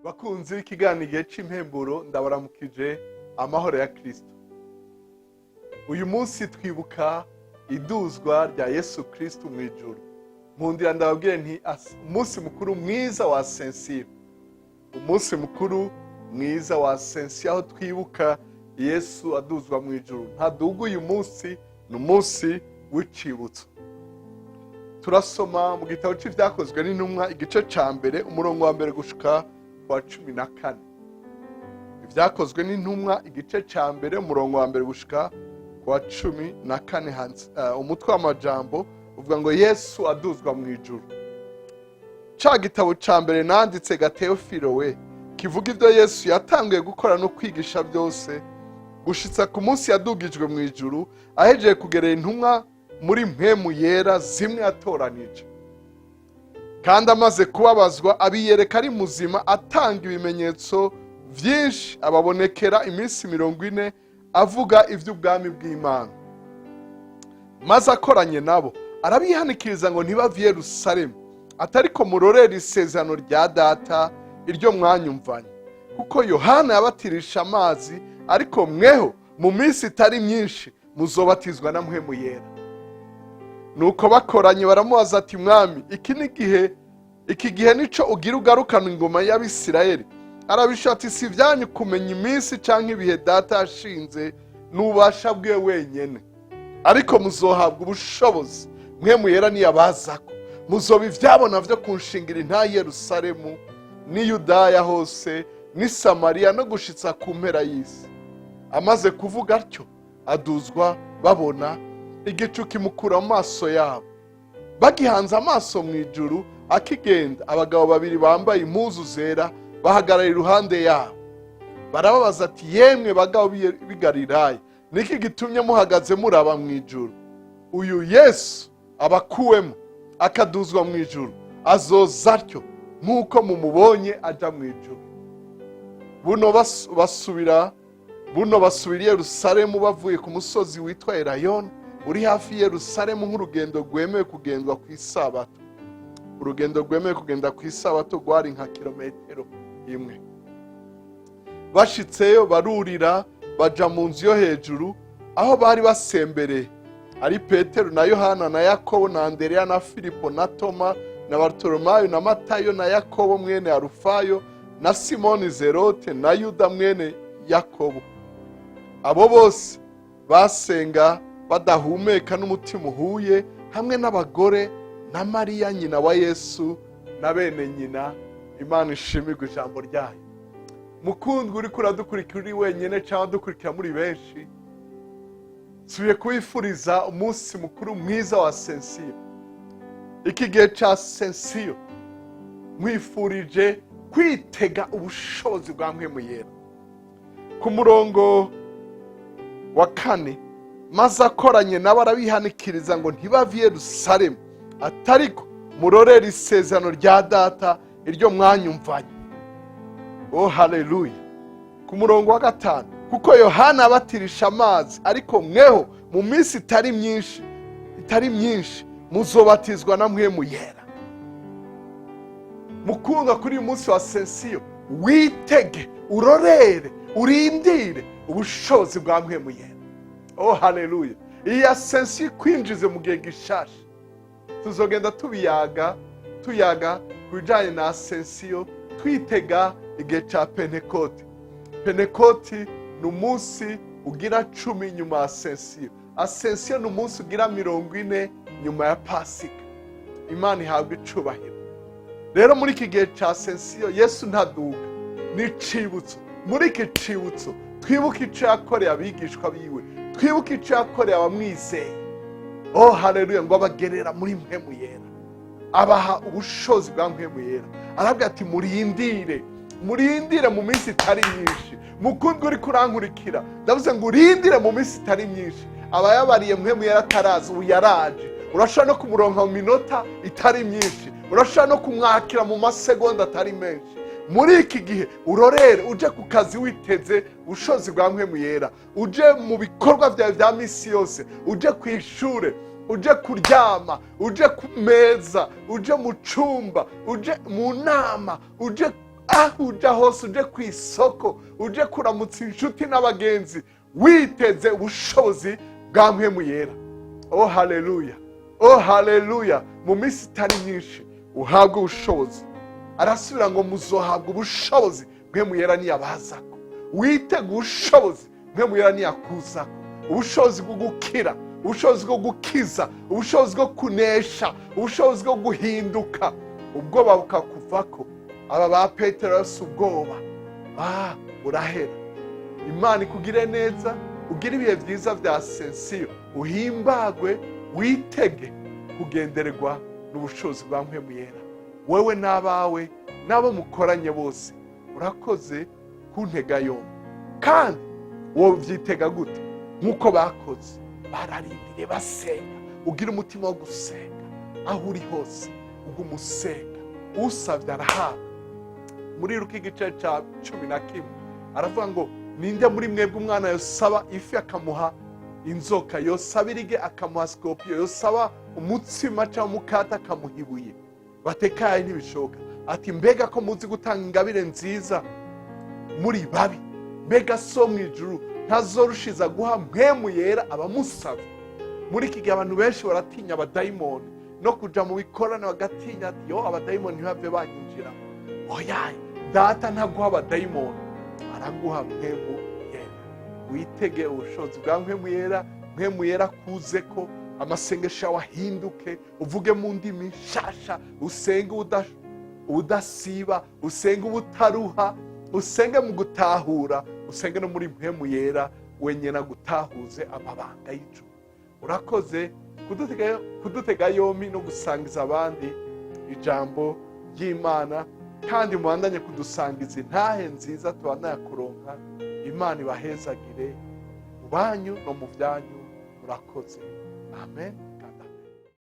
bakunzi b'ikiganiro cy'impemburo ndabaramukije amahoro ya Kristo. Uyu munsi twibuka iduzwa rya Yesu Kristo mu ijuru. Nkundira ndababwire nti umunsi mukuru mwiza wa Asensiyo. Umunsi mukuru mwiza wa Asensiyo aho twibuka Yesu aduzwa mu ijuru. Ntaduga uyu munsi ni umunsi w'icibutso. Turasoma mu gitabo cy'ibyakozwe n'intumwa igice ca mbere umurongo wa mbere gushika wa 14. Ibyakozwe n'intumwa igice ca mbere umurongo wa mbere gushika wa 14 umutwe w'amajambo uvuga ngo Yesu aduzwa mu ijuru. Ca gitabo ca mbere nanditse Gateofilo we kivuga ibyo Yesu yatanguye gukora no kwigisha byose gushitsa ku munsi yadugijwe mu ijuru ahejeje kugerera intumwa muri Mpwemu Yera zimwe atoranije. Kandi amaze kubabazwa abiyereka ari muzima atanga ibimenyetso vyinshi ababonekera iminsi 40 avuga ivy'ubwami bw'Imana. Maze akoranye nabo arabihanikiriza ngo ntibave Yerusalemu atariko murorera isezerano rya data iryo mwanyumvanye, kuko Yohana yabatirisha amazi ariko mweho mu minsi itari myinshi muzobatizwa na Mpwemu Yera. Nuko bakoranye baramubaza ati mwami, iki gihe nico ugira ugarukana ingoma y'Abisirayeli? Arabisha ati si vyanyu kumenya iminsi canke ibihe data yashinze n'ubasha bwe wenyene, ariko muzohabwa ubushobozi Mpwemu Yera niyabazako, muzoba ivyabona vyo kunshingira inta Yerusalemu ni Yudaya hose ni Samariya no gushitsa ku mpera y'isi. Amaze kuvuga atyo aduzwa babona igicu kimukura mu maso yabo. Bagihanze amaso mu ijuru akigenda, abagabo babiri bambaye impuzu zera bahagarara iruhande yabo. Barababaza ati yemwe bagabo b'i Galilaya, niki gitumye muhagaze muraba mu ijuru? Uyu Yesu abakuwemo akaduzwa mu ijuru azoza atyo nk'uko mumubonye aja mu ijuru. Buno basubira i Yerusalemu bavuye ku musozi witwa Elayono uri hafi Yerusalemu nk'urugendo rwemewe kugendwa ku isabato. Urugendo rwemewe kugenda ku isabato rwari nka kilometero 1. Bashitseyo barurira baja mu nzu yo hejuru aho bari basembereye, ari Petero na Yohana na Yakobo na Andereya na Filipo na Toma na Bartolomayo na Matayo na Yakobo mwene Arufayo na Simoni Zerote na Yuda mwene Yakobo. Abo bose basenga badahumeka n'umutima uhuye, hamwe n'abagore na Mariya nyina wa Yesu na bene nyina. Imana ishimirwe ijambo ryayo. Mukundwa uri kuradukurikira uri wenyene cyangwa dukurikira muri benshi, subiye kubifuriza umunsi mukuru mwiza wa Asensiyo. Iki gihe ca Asensiyo mwifurije kwitega ubushobozi bwa Mpwemu Yera. Ku murongo wa 4, maze akoranye nabo arabihanikiriza ngo ntibave Yerusalemu atariko murorera isezerano rya data iryo mwanyumvanye. Oh haleluya. Ku murongo wa 5, kuko Yohana abatirisha amazi ariko mweho mu minsi itari myinshi muzobatizwa na Mpwemu Yera. Mukundwa kuri uyu munsi wa Asensiyo witege, urorere, urindire ubushobozi bwa Mpwemu Yera. Oh haleluya. Iyi Asensiyo kwinjize mu gihe gishasha. Tuzogenda tuyaga kujanye na Asensiyo twitega igihe ca Pentekote. Pentekote ni umunsi ugira 10 nyuma ya Asensiyo. Asensiyo ni umunsi ugira 40 nyuma ya Pasika. Imana ihabwa icubahiro. Rero muri iki gihe ca Asensiyo Yesu ntaduga, ni cibutso. Muri iki cibutso twibuka ico yakoreye abigishwa biwe, twibuka ico yakoreye abamwizeye. Oh haleluya, ngo abagerera muri Mpwemu Yera, abaha ubushobozi bwa Mpwemu Yera. Arabwira ati murindire mu minsi itari myinshi. Mukundwa uri kurankurikira, ndavuze ngo urindire mu minsi itari myinshi. Abayabariye Mpwemu Yera ataraza, ubu yaraje. Urashobora no kumuronka mu minota itari myinshi, urashobora no kumwakira mu masegonda atari menshi. Muri iki gihe urorere, uje ku kazi witeze ubushobozi bwa Mpwemu Yera, uje mu bikorwa byawe bya misi yose, uje ku ishure, uje kuryama, uje ku meza, uje mu cumba, uje mu nama, uje aho uja hose, uje ku isoko, uje kuramutsa inshuti n'abagenzi, witeze ubushobozi bwa Mpwemu Yera. Oh haleluya, oh haleluya. Mu minsi itari myinshi uhabwe ubushobozi. Arasubira ngo muzohabwa ubushobozi Mpwemu Yera niyabazako. Witege ubushobozi Mpwemu Yera niyakuzako. Ubushobozi bwo gukira, ubushobozi bwo gukiza, ubushobozi bwo kunesha, ubushobozi bwo guhinduka, ubwoba bukakuvako. Aba ba Petero bafise ubwoba, burahera. Imana ikugire neza, ugire ibihe byiza vya Asensiyo, uhimbagwe, witege kugendererwa n'ubushobozi bwa Mpwemu Yera. Wewe n'abawe n'abo mukoranye bose, urakoze kuntega yombi. Kandi wowe uvyitega gute? Nk'uko bakoze, bararindiriye basenga. Ugira umutima wo gusenga aho uri hose, ugumusenga, usavye arahabwa. Muri Luka igice ca 11 aravuga ngo ninde muri mwebwe umwana yosaba ifi akamuha inzoka, yosaba irige akamuha sikopiyo, yosaba umutsima cyangwa umukata akamuha ibuye? Batekaye ntibishoboka. Ati mbega ko muzi gutanga ingabire nziza muri babi, mbega so mu ijuru ntazorushiza guha Mpwemu Yera abamusaba? Muri iki gihe abantu benshi baratinya abadayimoni, no kuja mu bikorane bagatinya ati yo abadayimoni ntibave banyinjira. Oya, data ntaguha abadayimoni, araguha Mpwemu Yera. Witege ubushobozi bwa Mpwemu Yera. Mpwemu Yera kuzeko, amasengesho yawe ahinduke, uvuge mu ndimi nshasha, usenge udasiba, usenge ubutaruha, usenge mu gutahura, usenge no muri Mpwemu Yera wenyena gutahuze amabanga y'ijuru. Urakoze kudutega yombi no gusangiza abandi ijambo ry'Imana, kandi mubandanye kudusangiza intahe nziza tubandanya kuronka. Imana ibahezagire mu banyu no mu byanyu. Murakoze. Amen.